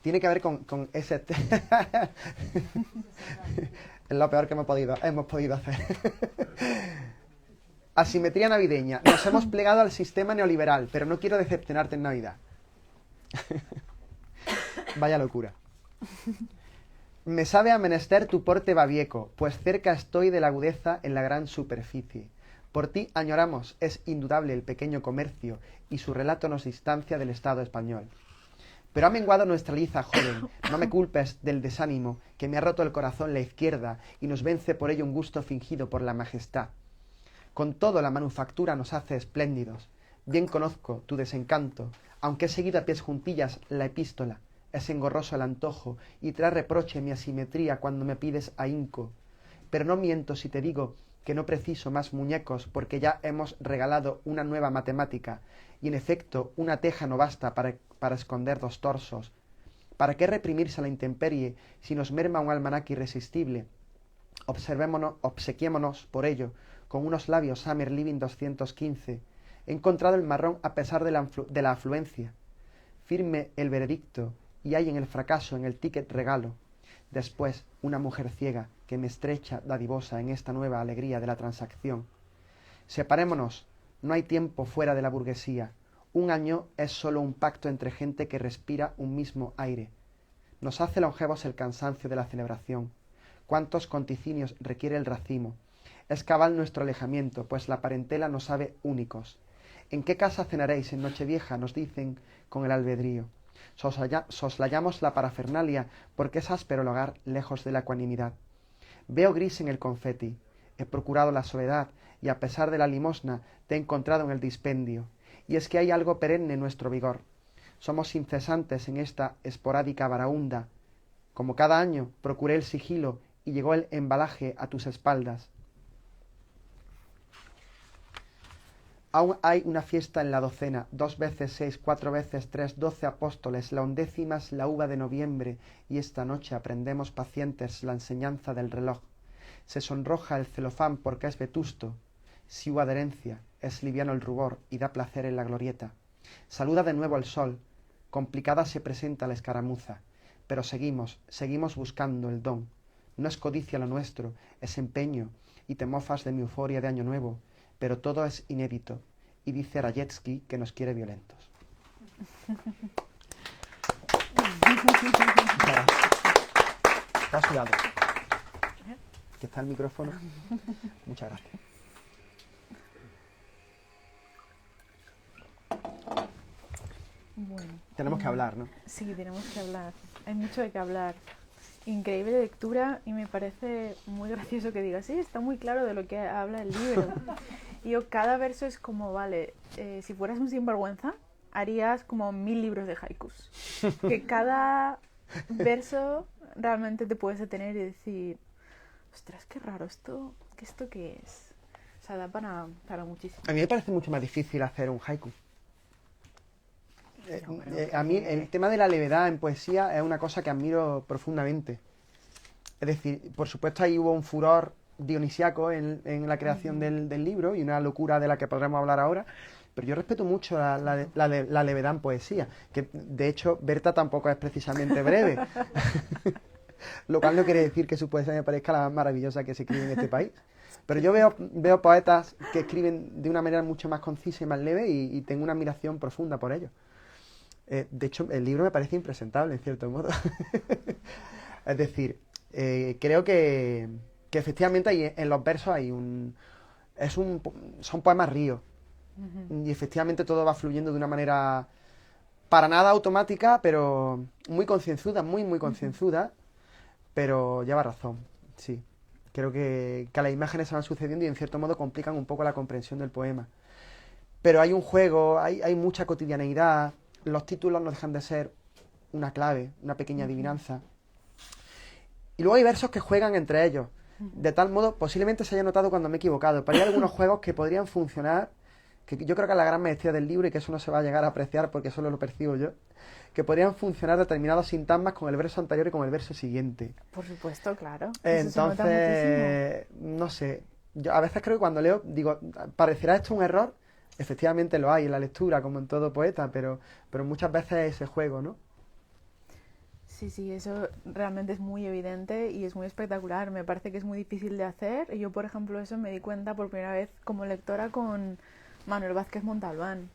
Tiene que ver con ese... Es lo peor que hemos podido hacer. Asimetría navideña. Nos hemos plegado al sistema neoliberal, pero no quiero decepcionarte en Navidad. Vaya locura. Me sabe a menester tu porte babieco, pues cerca estoy de la agudeza en la gran superficie. Por ti añoramos, es indudable el pequeño comercio, y su relato nos distancia del Estado español. Pero ha menguado nuestra liza joven, no me culpes del desánimo, que me ha roto el corazón la izquierda, y nos vence por ello un gusto fingido por la majestad. Con todo la manufactura nos hace espléndidos. Bien conozco tu desencanto, aunque he seguido a pies juntillas la epístola. Es engorroso el antojo, y trae reproche mi asimetría cuando me pides ahínco. Pero no miento si te digo que no preciso más muñecos, porque ya hemos regalado una nueva matemática, y en efecto una teja no basta para esconder dos torsos. ¿Para qué reprimirse a la intemperie si nos merma un almanaque irresistible? Obsequiémonos por ello con unos labios Summer Living 215. He encontrado el marrón a pesar de la afluencia. Firme el veredicto, y hay en el fracaso, en el ticket regalo. Después, una mujer ciega que me estrecha dadivosa en esta nueva alegría de la transacción. Separémonos, no hay tiempo fuera de la burguesía. Un año es solo un pacto entre gente que respira un mismo aire. Nos hace longevos el cansancio de la celebración. ¿Cuántos conticinios requiere el racimo? Es cabal nuestro alejamiento, pues la parentela nos sabe únicos. ¿En qué casa cenaréis en Nochevieja? Nos dicen con el albedrío. Soslayamos la parafernalia porque es áspero el hogar lejos de la ecuanimidad. Veo gris en el confeti. He procurado la soledad y a pesar de la limosna te he encontrado en el dispendio. Y es que hay algo perenne en nuestro vigor. Somos incesantes en esta esporádica baraúnda. Como cada año procuré el sigilo y llegó el embalaje a tus espaldas. Aún hay una fiesta en la docena, 2 veces 6, 4 veces 3, 12 apóstoles, la 11ª es la uva de noviembre, y esta noche aprendemos pacientes la enseñanza del reloj. Se sonroja el celofán porque es vetusto, si hubo adherencia, es liviano el rubor y da placer en la glorieta. Saluda de nuevo el sol, complicada se presenta la escaramuza, pero seguimos buscando el don. No es codicia lo nuestro, es empeño, y te mofas de mi euforia de año nuevo, pero todo es inédito, y dice Rayetsky que nos quiere violentos. ¿Te has sudado? ¿Aquí está el micrófono? Muchas gracias. Bueno. Tenemos que hablar, ¿no? Sí, tenemos que hablar. Hay mucho de qué hablar. Increíble lectura y me parece muy gracioso que digas, sí, está muy claro de lo que habla el libro. Y yo, cada verso es como, vale, si fueras un sinvergüenza, harías como 1000 libros de haikus. Que cada verso realmente te puedes detener y decir, ostras, qué raro, ¿esto qué es? O sea, da para muchísimo. A mí me parece mucho más difícil hacer un haiku. A mí el tema de la levedad en poesía es una cosa que admiro profundamente. Es decir, por supuesto ahí hubo un furor dionisiaco en la creación del libro y una locura de la que podremos hablar ahora, pero yo respeto mucho la levedad en poesía, que de hecho Berta tampoco es precisamente breve, lo cual no quiere decir que su poesía me parezca la más maravillosa que se escribe en este país. Pero yo veo poetas que escriben de una manera mucho más concisa y más leve y tengo una admiración profunda por ellos. De hecho, el libro me parece impresentable, en cierto modo. Es decir, creo que efectivamente en los versos hay son poemas ríos. Y efectivamente todo va fluyendo de una manera para nada automática, pero muy concienzuda, muy concienzuda, pero lleva razón, sí. Creo que las imágenes se van sucediendo y en cierto modo complican un poco la comprensión del poema. Pero hay un juego, hay mucha cotidianeidad, los títulos no dejan de ser una clave, una pequeña adivinanza. Y luego hay versos que juegan entre ellos. De tal modo, posiblemente se haya notado cuando me he equivocado, pero hay algunos juegos que podrían funcionar, que yo creo que es la gran maestría del libro y que eso no se va a llegar a apreciar porque solo lo percibo yo, que podrían funcionar determinados sintagmas con el verso anterior y con el verso siguiente. Por supuesto, claro. Entonces, no sé, yo a veces creo que cuando leo, digo, ¿parecerá esto un error? Efectivamente lo hay en la lectura, como en todo poeta, pero muchas veces ese juego, ¿no? Sí, eso realmente es muy evidente y es muy espectacular. Me parece que es muy difícil de hacer. Yo, por ejemplo, eso me di cuenta por primera vez como lectora con Manuel Vázquez Montalbán.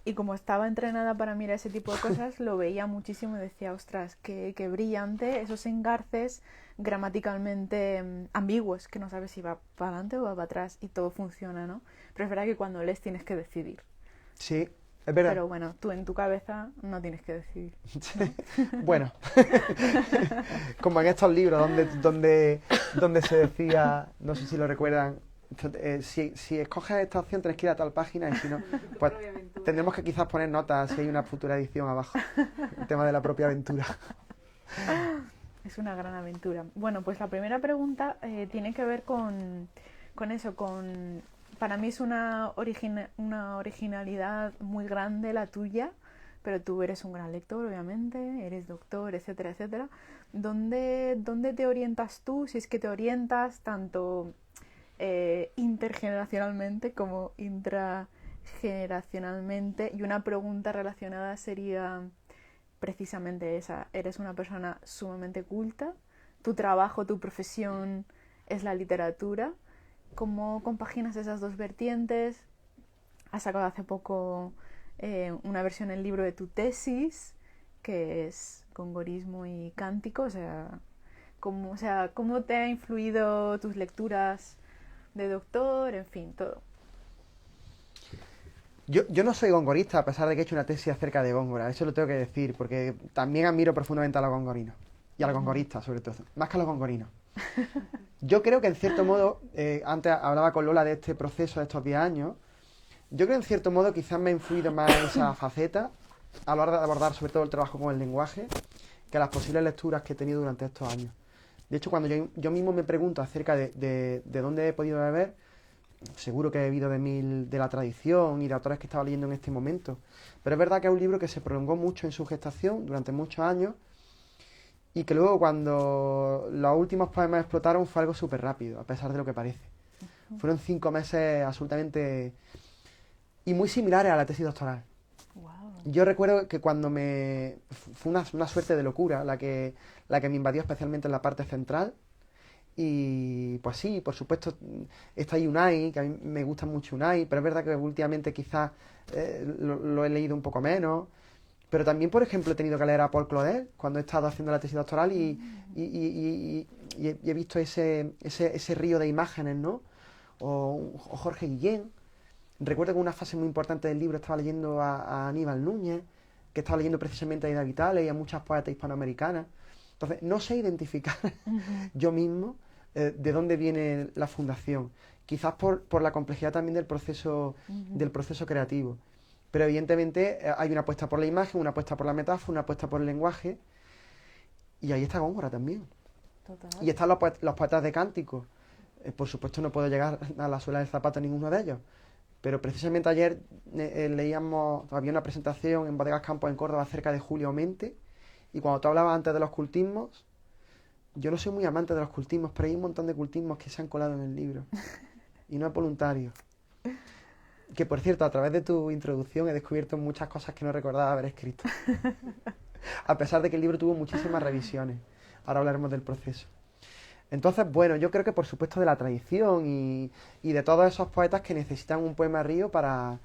Y como estaba entrenada para mirar ese tipo de cosas, lo veía muchísimo y decía, ostras, qué brillante esos engarces gramaticalmente ambiguos, que no sabes si va para adelante o va para atrás y todo funciona, ¿no? Pero es verdad que cuando lees tienes que decidir. Sí, es verdad. Pero bueno, tú en tu cabeza no tienes que decidir, ¿no? Bueno, como en estos libros donde se decía, no sé si lo recuerdan, si escoges esta opción tienes que ir a tal página y si no, pues tendremos que quizás poner notas si hay una futura edición abajo, el tema de la propia aventura. Es una gran aventura. Bueno, pues la primera pregunta tiene que ver con eso, para mí es una originalidad muy grande la tuya, pero tú eres un gran lector, obviamente, eres doctor, etcétera, etcétera. ¿Dónde te orientas tú, si es que te orientas tanto intergeneracionalmente como intrageneracionalmente? Y una pregunta relacionada sería precisamente esa. Eres una persona sumamente culta, tu trabajo, tu profesión es la literatura. ¿Cómo compaginas esas dos vertientes? Has sacado hace poco una versión del libro de tu tesis, que es congorismo y cántico. O sea, ¿cómo te ha influido tus lecturas de doctor? En fin, todo. Yo no soy gongorista, a pesar de que he hecho una tesis acerca de Góngora, eso lo tengo que decir, porque también admiro profundamente a los gongorinos, y a los gongoristas sobre todo, más que a los gongorinos. Yo creo que en cierto modo, antes hablaba con Lola de este proceso de estos 10 años, yo creo que en cierto modo quizás me ha influido más esa faceta a la hora de abordar sobre todo el trabajo con el lenguaje que las posibles lecturas que he tenido durante estos años. De hecho, cuando yo mismo me pregunto acerca de dónde he podido beber, seguro que he bebido de la tradición y de autores que estaba leyendo en este momento, pero es verdad que es un libro que se prolongó mucho en su gestación durante muchos años y que luego cuando los últimos poemas explotaron fue algo súper rápido, a pesar de lo que parece. Fueron 5 meses absolutamente... y muy similares a la tesis doctoral. Wow. Yo recuerdo que cuando fue una suerte de locura la que me invadió especialmente en la parte central. Y pues sí, por supuesto está ahí Unai, que a mí me gusta mucho Unai, pero es verdad que últimamente quizás lo he leído un poco menos. Pero también, por ejemplo, he tenido que leer a Paul Claudel cuando he estado haciendo la tesis doctoral y he visto ese río de imágenes, ¿no? O Jorge Guillén. Recuerdo que en una fase muy importante del libro estaba leyendo a Aníbal Núñez, que estaba leyendo precisamente a Ida Vitale y a muchas poetas hispanoamericanas. Entonces, no sé identificar yo mismo de dónde viene la fundación. Quizás por la complejidad también del proceso creativo. Pero evidentemente hay una apuesta por la imagen, una apuesta por la metáfora, una apuesta por el lenguaje. Y ahí está Góngora también. Total. Y están los poetas de cántico. Por supuesto no puedo llegar a la suela del zapato ninguno de ellos, pero precisamente ayer leíamos, había una presentación en Bodegas Campos en Córdoba acerca de Julio Mente, y cuando tú hablabas antes de los cultismos, yo no soy muy amante de los cultismos, pero hay un montón de cultismos que se han colado en el libro, y no es voluntario. Que por cierto, a través de tu introducción he descubierto muchas cosas que no recordaba haber escrito, a pesar de que el libro tuvo muchísimas revisiones. Ahora hablaremos del proceso. Entonces, bueno, yo creo que por supuesto de la tradición y de todos esos poetas que necesitan un poema río para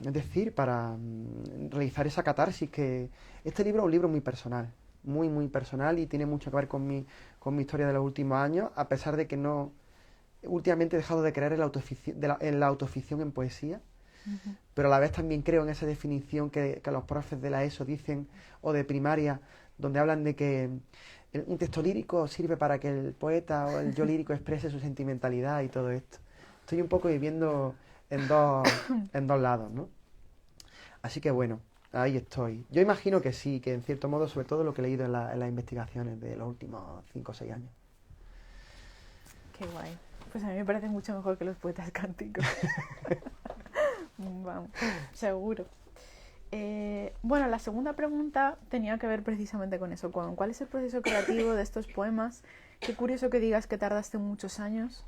es decir, para realizar esa catarsis que... Este libro es un libro muy personal, muy, muy personal, y tiene mucho que ver con mi historia de los últimos años, a pesar de que no... Últimamente he dejado de creer en la autoficción en poesía, pero a la vez también creo en esa definición que los profes de la ESO dicen, o de primaria, donde hablan de que un texto lírico sirve para que el poeta o el yo lírico exprese su sentimentalidad y todo esto. Estoy un poco viviendo en dos lados, ¿no? Así que bueno, ahí estoy. Yo imagino que sí, que en cierto modo, sobre todo lo que he leído en las investigaciones de los últimos 5 o 6 años. Qué guay. Pues a mí me parece mucho mejor que los poetas cánticos. Vamos, seguro. Bueno, la segunda pregunta tenía que ver precisamente con eso. ¿Cuál es el proceso creativo de estos poemas? Qué curioso que digas que tardaste muchos años,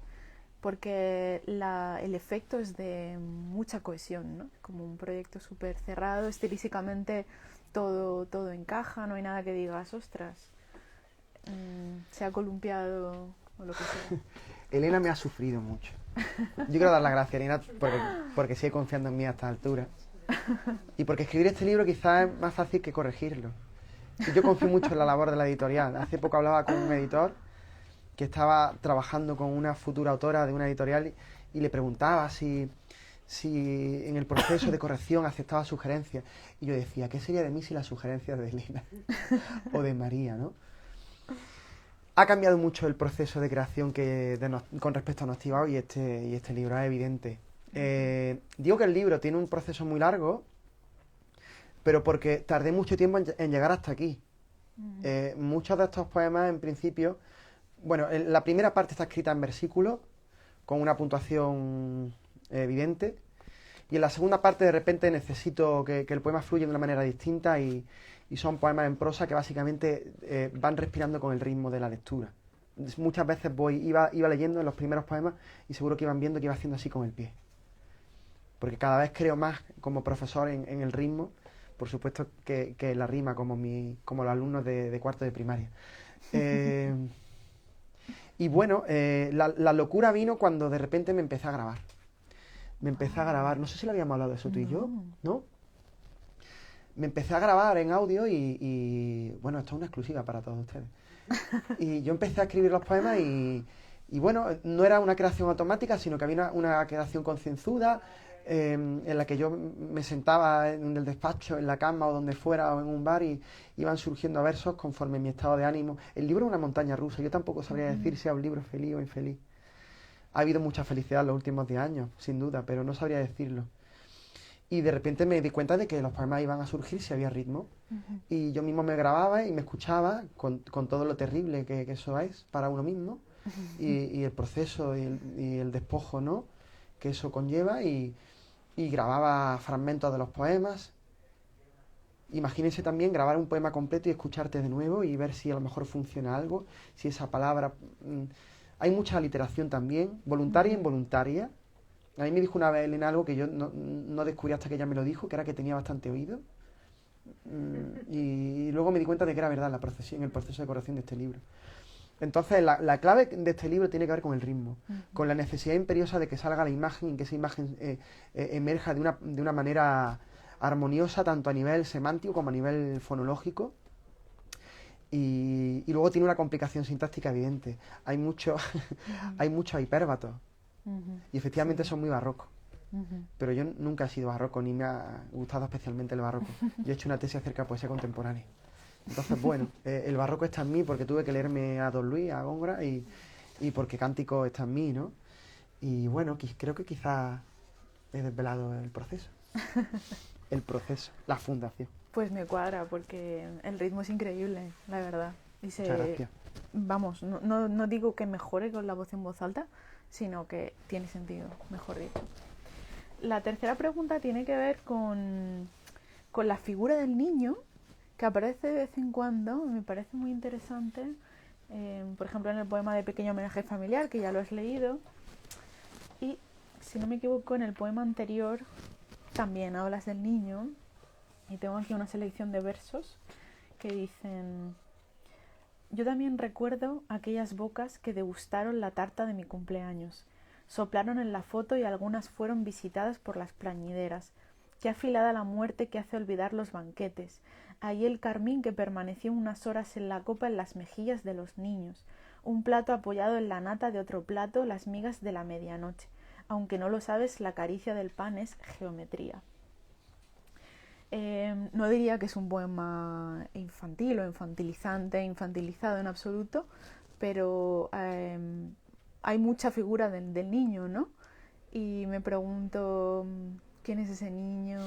porque el efecto es de mucha cohesión, ¿no? Como un proyecto súper cerrado, estilísticamente todo encaja, no hay nada que digas, ostras, se ha columpiado o lo que sea. Elena me ha sufrido mucho. Yo quiero dar las gracias, Elena, porque sigue confiando en mí a estas alturas. Y porque escribir este libro quizás es más fácil que corregirlo. Y yo confío mucho en la labor de la editorial. Hace poco hablaba con un editor que estaba trabajando con una futura autora de una editorial y le preguntaba si en el proceso de corrección aceptaba sugerencias. Y yo decía, ¿qué sería de mí sin las sugerencias de Elena o de María, ¿no? Ha cambiado mucho el proceso de creación con respecto a Nostivao y este libro, es evidente. Digo que el libro tiene un proceso muy largo, pero porque tardé mucho tiempo en llegar hasta aquí. Muchos de estos poemas, en principio, bueno, la primera parte está escrita en versículos, con una puntuación evidente, y en la segunda parte de repente necesito que el poema fluya de una manera distinta y son poemas en prosa que básicamente van respirando con el ritmo de la lectura. Muchas veces iba leyendo en los primeros poemas y seguro que iban viendo que iba haciendo así con el pie. Porque cada vez creo más como profesor en el ritmo, por supuesto que la rima como los alumnos de cuarto de primaria. Y bueno, la locura vino cuando de repente me empecé a grabar. No sé si lo habíamos hablado de eso tú y yo, ¿no? Me empecé a grabar en audio y bueno, esto es una exclusiva para todos ustedes. Y yo empecé a escribir los poemas y bueno, no era una creación automática, sino que había una creación concienzuda, en la que yo me sentaba en el despacho, en la cama o donde fuera, o en un bar, y iban surgiendo versos conforme mi estado de ánimo. El libro es una montaña rusa, yo tampoco sabría decir si es un libro feliz o infeliz. Ha habido mucha felicidad en los últimos 10 años, sin duda, pero no sabría decirlo. Y de repente me di cuenta de que los poemas iban a surgir si había ritmo. Y yo mismo me grababa y me escuchaba con todo lo terrible que eso es para uno mismo. Y el proceso y el despojo, ¿no?, que eso conlleva. Y grababa fragmentos de los poemas. Imagínense también grabar un poema completo y escucharte de nuevo y ver si a lo mejor funciona algo, si esa palabra... Hay mucha aliteración también, voluntaria e involuntaria. A mí me dijo una vez Elena algo que yo no descubrí hasta que ella me lo dijo, que era que tenía bastante oído. Y luego me di cuenta de que era verdad en el proceso de corrección de este libro. Entonces, la clave de este libro tiene que ver con el ritmo, con la necesidad imperiosa de que salga la imagen y que esa imagen emerja de una manera armoniosa, tanto a nivel semántico como a nivel fonológico. Y luego tiene una complicación sintáctica evidente. Hay muchos hipérbatos. Y efectivamente son muy barrocos. Pero yo nunca he sido barroco, ni me ha gustado especialmente el barroco. Yo he hecho una tesis acerca de poesía contemporánea. Entonces, bueno, el barroco está en mí porque tuve que leerme a Don Luis, a Góngora, y porque Cántico está en mí, ¿no? Y bueno, creo que quizás he desvelado el proceso. El proceso, la fundación. Pues me cuadra, porque el ritmo es increíble, la verdad. Muchas gracias. vamos, no digo que mejore con la voz en voz alta, sino que tiene sentido, mejor dicho. La tercera pregunta tiene que ver con la figura del niño, que aparece de vez en cuando, me parece muy interesante. Por ejemplo, en el poema de Pequeño homenaje familiar, que ya lo has leído. Y, si no me equivoco, en el poema anterior también hablas del niño. Y tengo aquí una selección de versos que dicen: yo también recuerdo aquellas bocas que degustaron la tarta de mi cumpleaños. Soplaron en la foto y algunas fueron visitadas por las plañideras. Qué afilada la muerte que hace olvidar los banquetes. Ahí el carmín que permaneció unas horas en la copa en las mejillas de los niños. Un plato apoyado en la nata de otro plato, las migas de la medianoche. Aunque no lo sabes, la caricia del pan es geometría. No diría que es un poema infantil o infantilizado en absoluto, pero hay mucha figura del niño, ¿no? Y me pregunto, ¿quién es ese niño?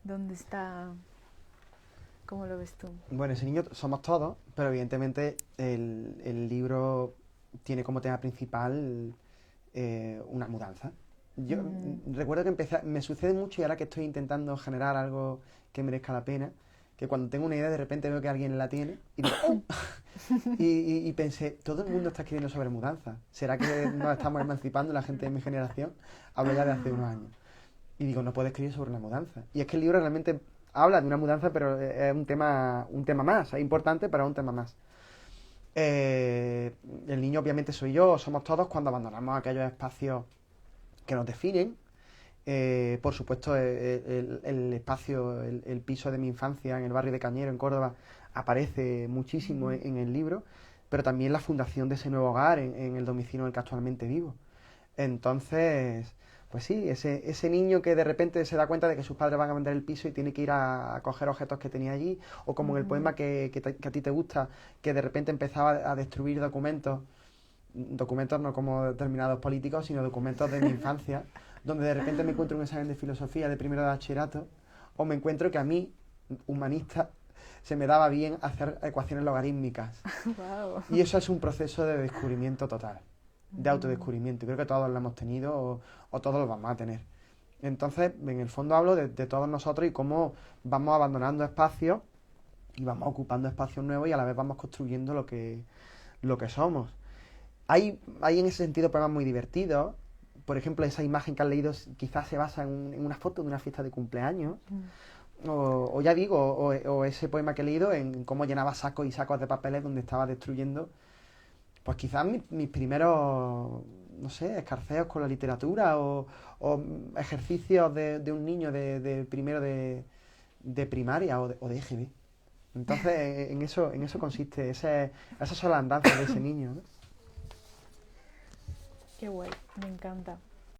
¿Dónde está? ¿Cómo lo ves tú? Bueno, ese niño somos todos, pero evidentemente el libro tiene como tema principal una mudanza. Yo recuerdo que me sucede mucho, y ahora que estoy intentando generar algo que merezca la pena, que cuando tengo una idea de repente veo que alguien la tiene y digo, ¡oh! y pensé, todo el mundo está escribiendo sobre mudanza. ¿Será que nos estamos emancipando la gente de mi generación? Hablo ya de hace unos años. Y digo, no puedo escribir sobre una mudanza. Y es que el libro realmente habla de una mudanza, pero es un tema más, es importante, pero es un tema más. El niño obviamente soy yo, somos todos cuando abandonamos aquellos espacios que nos definen. Por supuesto, el espacio, el piso de mi infancia en el barrio de Cañero, en Córdoba, aparece muchísimo en el libro, pero también la fundación de ese nuevo hogar en el domicilio en el que actualmente vivo. Entonces, pues sí, ese niño que de repente se da cuenta de que sus padres van a vender el piso y tiene que ir a coger objetos que tenía allí, o como en el poema que a ti te gusta, que de repente empezaba a destruir documentos no como determinados políticos, sino documentos de mi infancia, donde de repente me encuentro un examen de filosofía de primero de bachillerato, o me encuentro que a mí, humanista, se me daba bien hacer ecuaciones logarítmicas. Wow. Y eso es un proceso de descubrimiento total, de autodescubrimiento. Creo que todos lo hemos tenido o todos lo vamos a tener. Entonces, en el fondo hablo de todos nosotros y cómo vamos abandonando espacios y vamos ocupando espacios nuevos y a la vez vamos construyendo lo que somos. Hay en ese sentido poemas muy divertidos. Por ejemplo, esa imagen que has leído quizás se basa en una foto de una fiesta de cumpleaños. O ya digo, o ese poema que he leído en cómo llenaba sacos y sacos de papeles donde estaba destruyendo, pues quizás mis primeros, no sé, escarceos con la literatura o ejercicios de un niño de primero de primaria o de EGB. Entonces, en eso consiste, esas son las andanzas de ese niño, ¿no? Qué guay, me encanta.